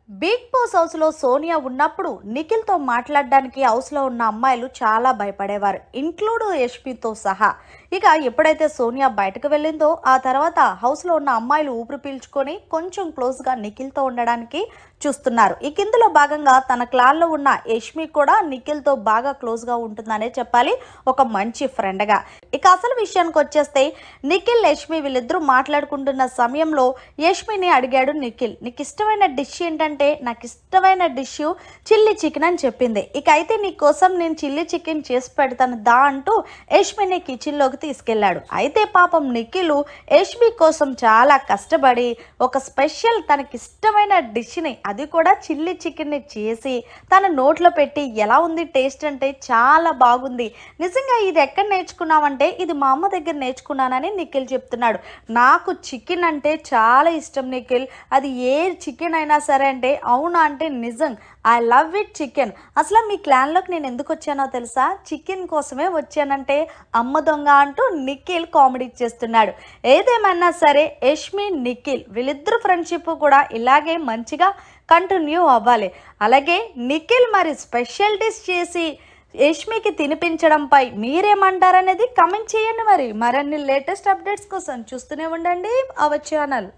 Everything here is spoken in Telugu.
బిగ్ బాస్ హౌస్ లో సోనియా ఉన్నప్పుడు నిఖిల్ తో మాట్లాడడానికి హౌస్ లో ఉన్న అమ్మాయిలు చాలా భయపడేవారు, ఇంక్లూడ్ యష్మితో సహా. ఇక ఎప్పుడైతే సోనియా బయటకు వెళ్ళిందో ఆ తర్వాత హౌస్ లో ఉన్న అమ్మాయిలు ఊపిరి పీల్చుకొని కొంచెం క్లోజ్ గా నిఖిల్ తో ఉండడానికి చూస్తున్నారు. ఇక ఇందులో భాగంగా తన క్లాన్ లో ఉన్న యష్మి కూడా నిఖిల్ తో బాగా క్లోజ్ గా ఉంటుందనే చెప్పాలి, ఒక మంచి ఫ్రెండ్ గా. ఇక అసలు విషయానికి వచ్చేస్తే నిఖిల్ యష్మి వీళ్ళిద్దరూ మాట్లాడుకుంటున్న సమయంలో యష్మిని అడిగాడు నిఖిల్, నీకు ఇష్టమైన డిష్ ఏంటంటే నాకు ఇష్టమైన డిష్ చిల్లీ చికెన్ అని చెప్పింది. ఇక అయితే నీ కోసం నేను చిల్లీ చికెన్ చేసి పెడతాను దా అంటూ యష్మిని కిచెన్ లోకి తీసుకెళ్లాడు. అయితే పాపం నిఖిల్ యష్మి కోసం చాలా కష్టపడి ఒక స్పెషల్ తనకి ఇష్టమైన డిష్ ని, అది కూడా చిల్లీ చికెన్ ని చేసి తన నోట్లో పెట్టి ఎలా ఉంది టేస్ట్ అంటే చాలా బాగుంది, నిజంగా ఇది ఎక్కడ నేర్చుకున్నావంటే ఇది మా అమ్మ దగ్గర నేర్చుకున్నానని నిఖిల్ చెప్తున్నాడు. నాకు చికెన్ అంటే చాలా ఇష్టం నిఖిల్, అది ఏ చికెన్ అయినా సరే అంటే అవునా అంటే నిజం, ఐ లవ్ ఇట్ చికెన్. అసలు మీ క్లాన్లోకి నేను ఎందుకు వచ్చానో తెలుసా, చికెన్ కోసమే వచ్చానంటే అమ్మ దొంగ అంటూ నిఖిల్ కామెడీ చేస్తున్నాడు. ఏదేమన్నా సరే యష్మి నిఖిల్ వీళ్ళిద్దరు ఫ్రెండ్షిప్ కూడా ఇలాగే మంచిగా కంటిన్యూ అవ్వాలి. అలాగే నిఖిల్ మరి స్పెషల్ డిష్ చేసి యష్మికి తినిపించడంపై మీరేమంటారనేది కమెంట్ చేయండి. మరిన్ని లేటెస్ట్ అప్డేట్స్ కోసం చూస్తూనే ఉండండి అవర్ ఛానల్.